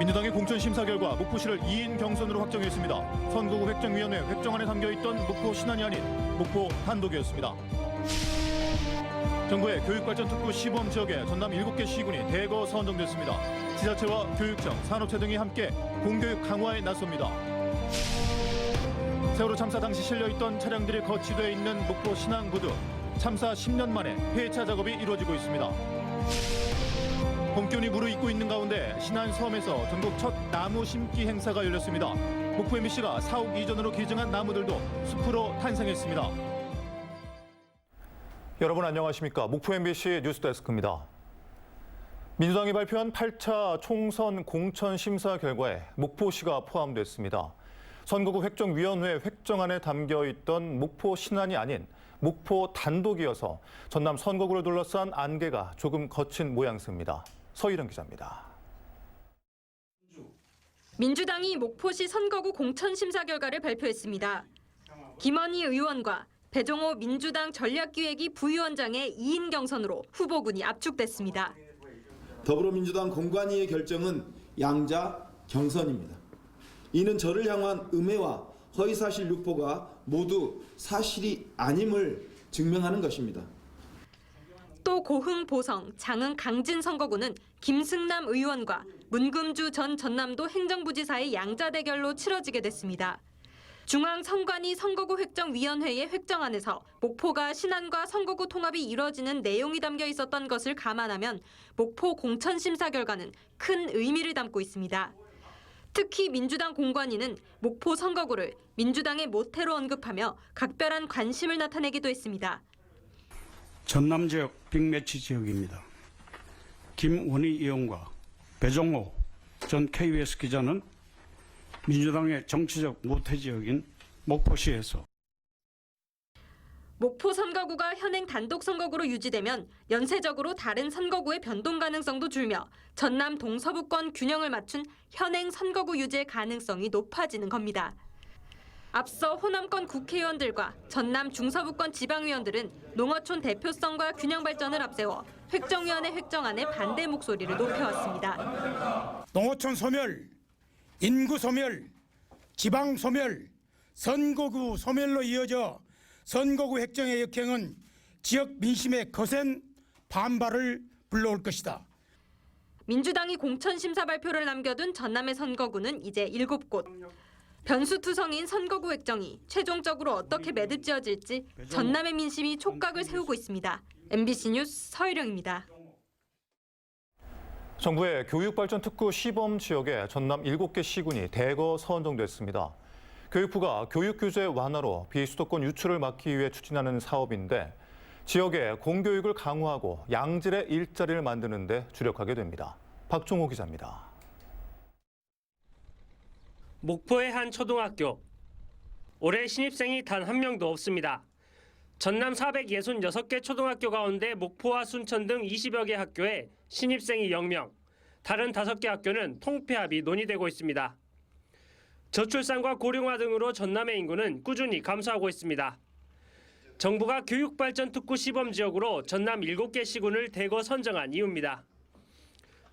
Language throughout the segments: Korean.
민주당의 공천심사 결과 목포시를 2인 경선으로 확정했습니다. 선거구 획정위원회 획정안에 담겨있던 목포 신안이 아닌 목포 단독이었습니다. 정부의 교육발전특구 시범지역에 전남 7개 시군이 대거 선정됐습니다. 지자체와 교육청, 산업체 등이 함께 공교육 강화에 나섭니다. 세월호 참사 당시 실려있던 차량들이 거치돼 있는 목포 신항부두. 참사 10년 만에 폐차 작업이 이루어지고 있습니다. 봄기운이 무르익고 있는 가운데 신안 섬에서 전국 첫 나무 심기 행사가 열렸습니다. 목포 MBC가 4억 이전으로 기증한 나무들도 숲으로 탄생했습니다. 여러분 안녕하십니까? 목포 MBC 뉴스데스크입니다. 민주당이 발표한 8차 총선 공천 심사 결과에 목포시가 포함됐습니다. 선거구 획정위원회 획정안에 담겨있던 목포 신안이 아닌 목포 단독이어서 전남 선거구를 둘러싼 안개가 조금 거친 모양새입니다. 서희령 기자입니다. 민주당이 목포시 선거구 공천심사 결과를 발표했습니다. 김원희 의원과 배종호 민주당 전략기획위 부위원장의 2인 경선으로 후보군이 압축됐습니다. 더불어민주당 공관위의 결정은 양자 경선입니다. 이는 저를 향한 음해와 허위사실 유포가 모두 사실이 아님을 증명하는 것입니다. 또 고흥 보성, 장흥 강진 선거구는 김승남 의원과 문금주 전 전남도 행정부지사의 양자 대결로 치러지게 됐습니다. 중앙선관위 선거구 획정위원회의 획정안에서 목포가 신안과 선거구 통합이 이뤄지는 내용이 담겨 있었던 것을 감안하면 목포 공천심사 결과는 큰 의미를 담고 있습니다. 특히 민주당 공관위는 목포 선거구를 민주당의 모태로 언급하며 각별한 관심을 나타내기도 했습니다. 전남 지역 빅매치 지역입니다. 김원희 의원과 배종호 전 KBS 기자는 민주당의 정치적 모태 지역인 목포시에서 목포 선거구가 현행 단독 선거구로 유지되면 연쇄적으로 다른 선거구의 변동 가능성도 줄며 전남 동서부권 균형을 맞춘 현행 선거구 유지의 가능성이 높아지는 겁니다. 앞서 호남권 국회의원들과 전남 중서부권 지방의원들은 농어촌 대표성과 균형 발전을 앞세워 획정위원회 획정안에 반대 목소리를 높여왔습니다. 농어촌 소멸, 인구 소멸, 지방 소멸, 선거구 소멸로 이어져 선거구 획정의 역행은 지역 민심의 거센 반발을 불러올 것이다. 민주당이 공천심사 발표를 남겨둔 전남의 선거구는 이제 7곳. 변수투성인 선거구 획정이 최종적으로 어떻게 매듭지어질지 전남의 민심이 촉각을 세우고 있습니다. MBC 뉴스 서희령입니다. 정부의 교육발전특구 시범지역에 전남 7개 시군이 대거 선정됐습니다. 교육부가 교육규제 완화로 비수도권 유출을 막기 위해 추진하는 사업인데 지역의 공교육을 강화하고 양질의 일자리를 만드는 데 주력하게 됩니다. 박종호 기자입니다. 목포의 한 초등학교. 올해 신입생이 단 한 명도 없습니다. 전남 466개 초등학교 가운데 목포와 순천 등 20여 개 학교에 신입생이 0명, 다른 5개 학교는 통폐합이 논의되고 있습니다. 저출산과 고령화 등으로 전남의 인구는 꾸준히 감소하고 있습니다. 정부가 교육발전특구 시범지역으로 전남 7개 시군을 대거 선정한 이유입니다.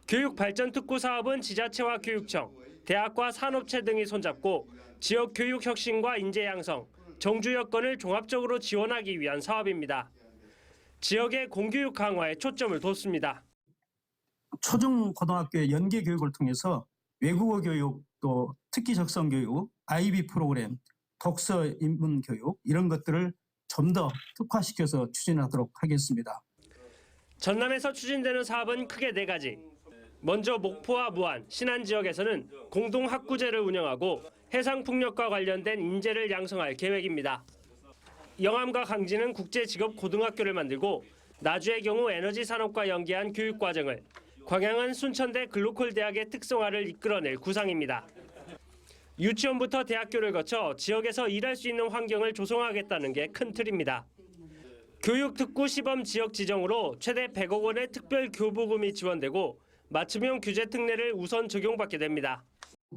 교육발전특구 사업은 지자체와 교육청, 대학과 산업체 등이 손잡고 지역 교육 혁신과 인재 양성, 정주 여건을 종합적으로 지원하기 위한 사업입니다. 지역의 공교육 강화에 초점을 뒀습니다. 초중고등학교의 연계 교육을 통해서 외국어 교육, 또 특기 적성 교육, IB 프로그램, 독서 인문 교육 이런 것들을 좀 더 특화시켜서 추진하도록 하겠습니다. 전남에서 추진되는 사업은 크게 4가지. 먼저 목포와 무안, 신안 지역에서는 공동학구제를 운영하고 해상풍력과 관련된 인재를 양성할 계획입니다. 영암과 강진은 국제직업고등학교를 만들고 나주의 경우 에너지산업과 연계한 교육과정을, 광양은 순천대 글로컬대학의 특성화를 이끌어낼 구상입니다. 유치원부터 대학교를 거쳐 지역에서 일할 수 있는 환경을 조성하겠다는 게 큰 틀입니다. 교육특구 시범 지역 지정으로 최대 100억 원의 특별 교부금이 지원되고 맞춤형 규제 특례를 우선 적용받게 됩니다.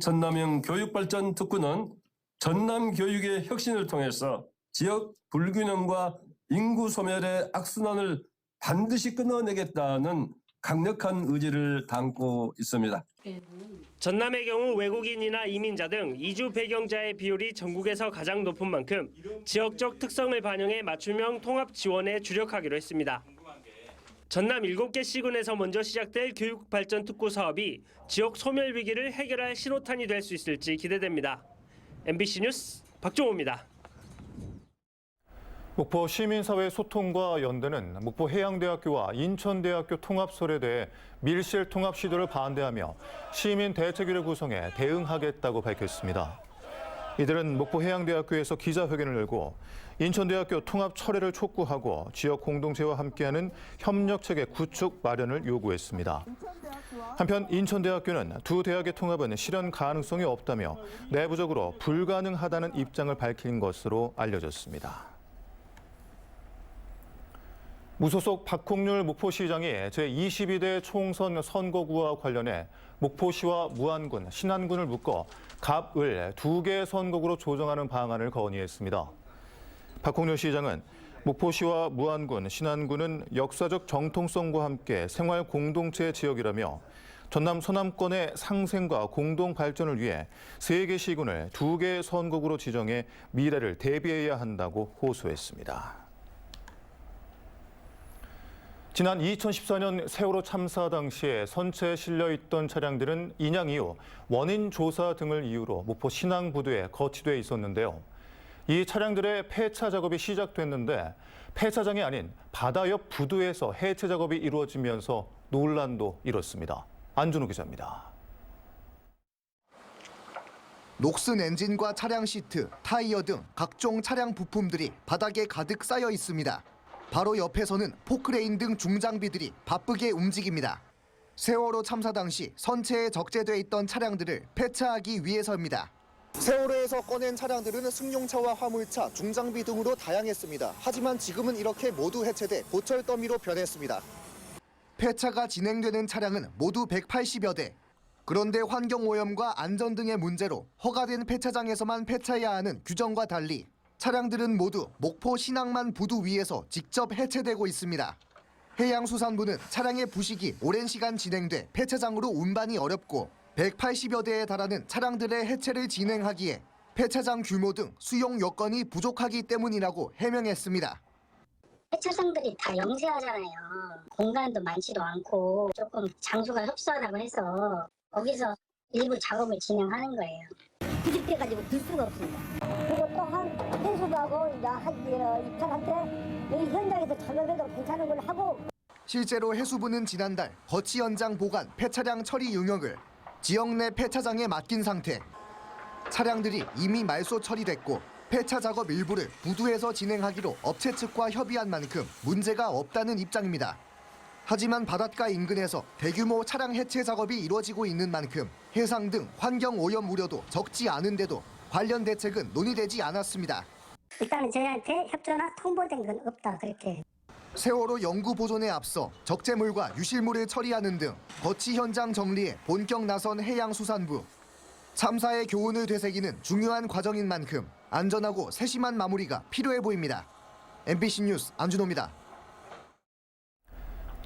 전남형 교육발전특구는 전남 교육의 혁신을 통해서 지역 불균형과 인구 소멸의 악순환을 반드시 끊어내겠다는 강력한 의지를 담고 있습니다. 전남의 경우 외국인이나 이민자 등 이주 배경자의 비율이 전국에서 가장 높은 만큼 지역적 특성을 반영해 맞춤형 통합 지원에 주력하기로 했습니다. 전남 7개 시군에서 먼저 시작될 교육발전 특구 사업이 지역 소멸 위기를 해결할 신호탄이 될 수 있을지 기대됩니다. MBC 뉴스 박종호입니다. 목포 시민사회 소통과 연대는 목포 해양대학교와 인천대학교 통합설에 대해 밀실 통합 시도를 반대하며 시민 대책위를 구성해 대응하겠다고 밝혔습니다. 이들은 목포 해양대학교에서 기자회견을 열고 인천대학교 통합 철회를 촉구하고 지역 공동체와 함께하는 협력체계 구축 마련을 요구했습니다. 한편 인천대학교는 두 대학의 통합은 실현 가능성이 없다며 내부적으로 불가능하다는 입장을 밝힌 것으로 알려졌습니다. 무소속 박홍률 목포시장이 제22대 총선 선거구와 관련해 목포시와 무안군, 신안군을 묶어 갑을 2개 선거구로 조정하는 방안을 건의했습니다. 박홍률 시장은 목포시와 무안군, 신안군은 역사적 정통성과 함께 생활 공동체 지역이라며 전남 서남권의 상생과 공동 발전을 위해 3개 시군을 2개 선거구로 지정해 미래를 대비해야 한다고 호소했습니다. 지난 2014년 세월호 참사 당시에 선체에 실려 있던 차량들은 인양 이후 원인 조사 등을 이유로 목포 신항부두에 거치돼 있었는데요. 이 차량들의 폐차 작업이 시작됐는데 폐차장이 아닌 바다 옆 부두에서 해체 작업이 이루어지면서 논란도 일었습니다. 안준호 기자입니다. 녹슨 엔진과 차량 시트, 타이어 등 각종 차량 부품들이 바닥에 가득 쌓여 있습니다. 바로 옆에서는 포크레인 등 중장비들이 바쁘게 움직입니다. 세월호 참사 당시 선체에 적재돼 있던 차량들을 폐차하기 위해서입니다. 세월호에서 꺼낸 차량들은 승용차와 화물차, 중장비 등으로 다양했습니다. 하지만 지금은 이렇게 모두 해체돼 고철 더미로 변했습니다. 폐차가 진행되는 차량은 모두 180여 대. 그런데 환경오염과 안전 등의 문제로 허가된 폐차장에서만 폐차해야 하는 규정과 달리 차량들은 모두 목포 신항만 부두 위에서 직접 해체되고 있습니다. 해양수산부는 차량의 부식이 오랜 시간 진행돼 폐차장으로 운반이 어렵고 180여 대에 달하는 차량들의 해체를 진행하기에 폐차장 규모 등 수용 여건이 부족하기 때문이라고 해명했습니다. 폐차장들이 다 영세하잖아요. 공간도 많지도 않고 조금 장소가 협소하다고 해서 거기서 일부 작업을 진행하는 거예요. 부식돼가지고 들 수가 없습니다. 그리고 또 한 해수부하고 입찰한테 여기 현장에서 작업해도 괜찮은 걸 하고. 실제로 해수부는 지난달 거치 현장 보관 폐차량 처리 용역을 지역 내 폐차장에 맡긴 상태. 차량들이 이미 말소 처리됐고 폐차 작업 일부를 부두에서 진행하기로 업체 측과 협의한 만큼 문제가 없다는 입장입니다. 하지만 바닷가 인근에서 대규모 차량 해체 작업이 이루어지고 있는 만큼 해상 등 환경 오염 우려도 적지 않은데도 관련 대책은 논의되지 않았습니다. 일단은 저희한테 협조나 통보된 건 없다 그렇게. 세월호 연구 보존에 앞서 적재물과 유실물을 처리하는 등 거치 현장 정리에 본격 나선 해양수산부. 참사의 교훈을 되새기는 중요한 과정인 만큼 안전하고 세심한 마무리가 필요해 보입니다. MBC 뉴스 안준호입니다.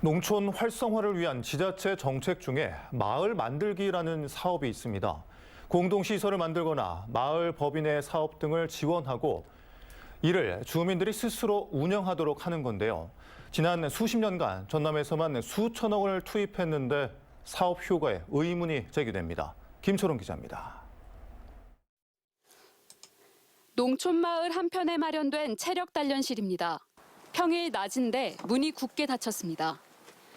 농촌 활성화를 위한 지자체 정책 중에 마을 만들기라는 사업이 있습니다. 공동시설을 만들거나 마을 법인의 사업 등을 지원하고 이를 주민들이 스스로 운영하도록 하는 건데요. 지난 수십 년간 전남에서만 수천억 원을 투입했는데 사업 효과에 의문이 제기됩니다. 김초롱 기자입니다. 농촌마을 한편에 마련된 체력 단련실입니다. 평일 낮인데 문이 굳게 닫혔습니다.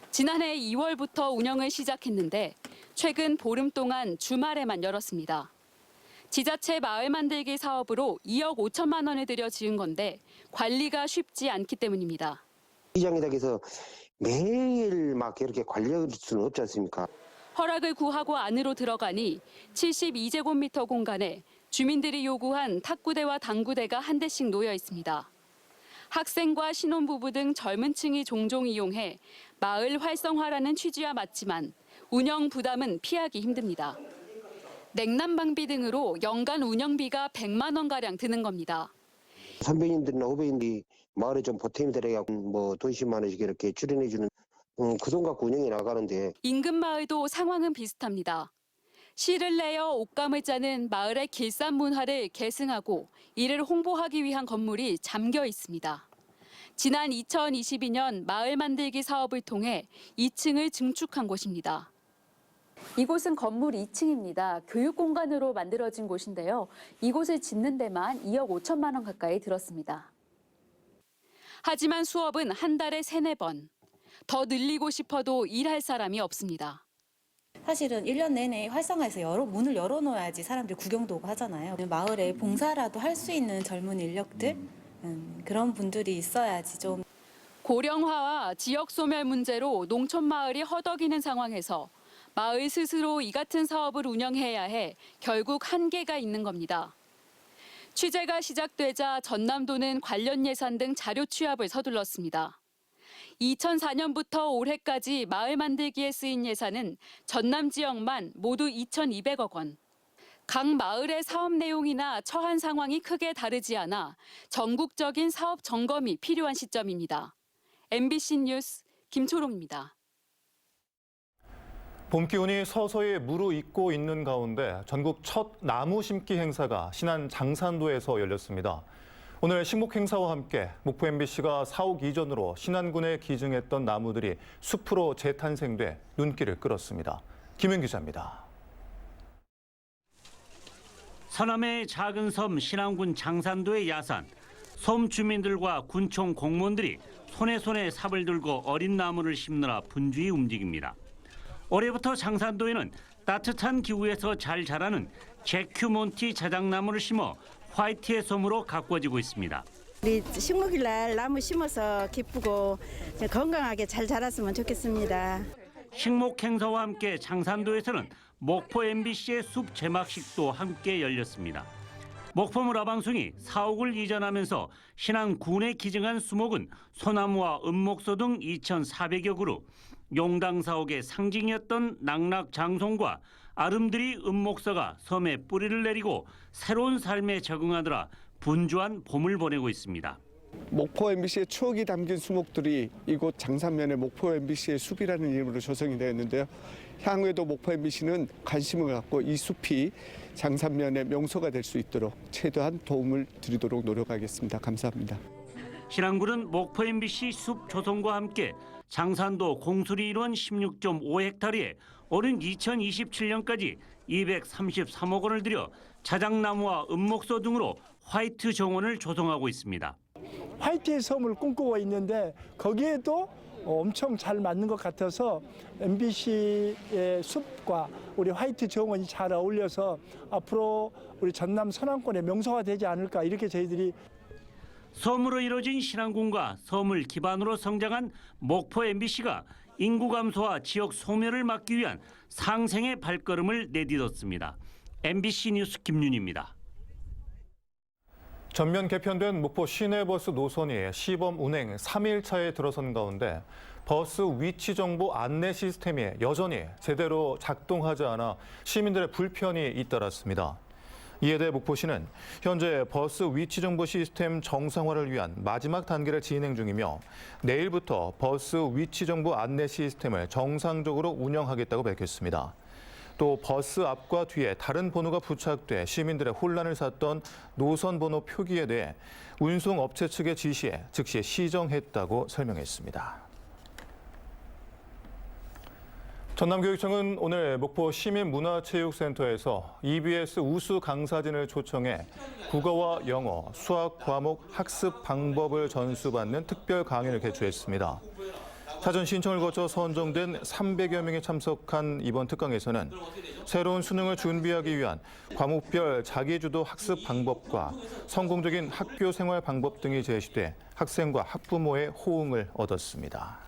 지난해 2월부터 운영을 시작했는데 최근 보름 동안 주말에만 열었습니다. 지자체 마을 만들기 사업으로 2억 5천만 원을 들여 지은 건데 관리가 쉽지 않기 때문입니다. 시장에 대해서 매일 막 이렇게 관리할 수는 없지 않습니까? 허락을 구하고 안으로 들어가니 72제곱미터 공간에 주민들이 요구한 탁구대와 당구대가 한 대씩 놓여 있습니다. 학생과 신혼부부 등 젊은 층이 종종 이용해 마을 활성화라는 취지와 맞지만 운영 부담은 피하기 힘듭니다. 냉난방비 등으로 연간 운영비가 100만 원가량 드는 겁니다. 선배님들이나 후배님들이 마을에 좀 보탬이 되려고 뭐 돈 10만 원씩 이렇게 출연해 주는 그 돈 갖고 운영해 나가는데 인근 마을도 상황은 비슷합니다. 씨를 내어 옷감을 짜는 마을의 길쌈 문화를 계승하고 이를 홍보하기 위한 건물이 잠겨 있습니다. 지난 2022년 마을 만들기 사업을 통해 2층을 증축한 곳입니다. 이곳은 건물 2층입니다. 교육 공간으로 만들어진 곳인데요. 이곳을 짓는 데만 2억 5천만 원 가까이 들었습니다. 하지만 수업은 한 달에 3-4번. 더 늘리고 싶어도 일할 사람이 없습니다. 사실은 1년 내내 활성화해서 문을 열어놓아야지 사람들이 구경도 오고 하잖아요. 마을에 봉사라도 할 수 있는 젊은 인력들, 그런 분들이 있어야지 좀. 고령화와 지역 소멸 문제로 농촌 마을이 허덕이는 상황에서 마을 스스로 이 같은 사업을 운영해야 해 결국 한계가 있는 겁니다. 취재가 시작되자 전남도는 관련 예산 등 자료 취합을 서둘렀습니다. 2004년부터 올해까지 마을 만들기에 쓰인 예산은 전남 지역만 모두 2,200억 원. 각 마을의 사업 내용이나 처한 상황이 크게 다르지 않아 전국적인 사업 점검이 필요한 시점입니다. MBC 뉴스 김초롱입니다. 봄 기운이 서서히 무르익고 있는 가운데 전국 첫 나무 심기 행사가 신안 장산도에서 열렸습니다. 오늘 식목 행사와 함께 목포 MBC가 사옥 이전으로 신안군에 기증했던 나무들이 숲으로 재탄생돼 눈길을 끌었습니다. 김윤 기자입니다. 서남의 작은 섬 신안군 장산도의 야산, 섬 주민들과 군청 공무원들이 손에 삽을 들고 어린 나무를 심느라 분주히 움직입니다. 올해부터 장산도에는 따뜻한 기후에서 잘 자라는 제큐몬티 자작나무를 심어 화이트의 섬으로 가꾸어지고 있습니다. 우리 식목일날 나무 심어서 기쁘고 건강하게 잘 자랐으면 좋겠습니다. 식목 행사와 함께 장산도에서는 목포 MBC의 숲 제막식도 함께 열렸습니다. 목포 문화방송이 사옥을 이전하면서 신안군에 기증한 수목은 소나무와 은목소 등 2,400여 그루, 용당 사옥의 상징이었던 낙낙장송과 아름드리 은목서가 섬에 뿌리를 내리고 새로운 삶에 적응하느라 분주한 봄을 보내고 있습니다. 목포 MBC의 추억이 담긴 수목들이 이곳 장산면에 목포 MBC의 숲이라는 이름으로 조성이 되었는데요. 향후에도 목포 MBC는 관심을 갖고 이 숲이 장산면의 명소가 될 수 있도록 최대한 도움을 드리도록 노력하겠습니다. 감사합니다. 신안군은 목포 MBC 숲 조성과 함께 장산도 공수리 일원 16.5헥타르에 오는 2027년까지 233억 원을 들여 자작나무와 은목소 등으로 화이트 정원을 조성하고 있습니다. 화이트의 섬을 꿈꾸고 있는데 거기에도 엄청 잘 맞는 것 같아서 MBC의 숲과 우리 화이트 정원이 잘 어울려서 앞으로 우리 전남 서남권의 명소가 되지 않을까 이렇게 저희들이. 섬으로 이뤄진 신안군과 섬을 기반으로 성장한 목포 MBC가 인구 감소와 지역 소멸을 막기 위한 상생의 발걸음을 내딛었습니다. MBC 뉴스 김윤희입니다. 전면 개편된 목포 시내버스 노선이 시범 운행 3일차에 들어선 가운데 버스 위치 정보 안내 시스템이 여전히 제대로 작동하지 않아 시민들의 불편이 잇따랐습니다. 이에 대해 목포시는 현재 버스 위치 정보 시스템 정상화를 위한 마지막 단계를 진행 중이며 내일부터 버스 위치 정보 안내 시스템을 정상적으로 운영하겠다고 밝혔습니다. 또 버스 앞과 뒤에 다른 번호가 부착돼 시민들의 혼란을 샀던 노선 번호 표기에 대해 운송업체 측의 지시에 즉시 시정했다고 설명했습니다. 전남교육청은 오늘 목포 시민문화체육센터에서 EBS 우수 강사진을 초청해 국어와 영어, 수학 과목 학습 방법을 전수받는 특별 강연을 개최했습니다. 사전 신청을 거쳐 선정된 300여 명이 참석한 이번 특강에서는 새로운 수능을 준비하기 위한 과목별 자기주도 학습 방법과 성공적인 학교 생활 방법 등이 제시돼 학생과 학부모의 호응을 얻었습니다.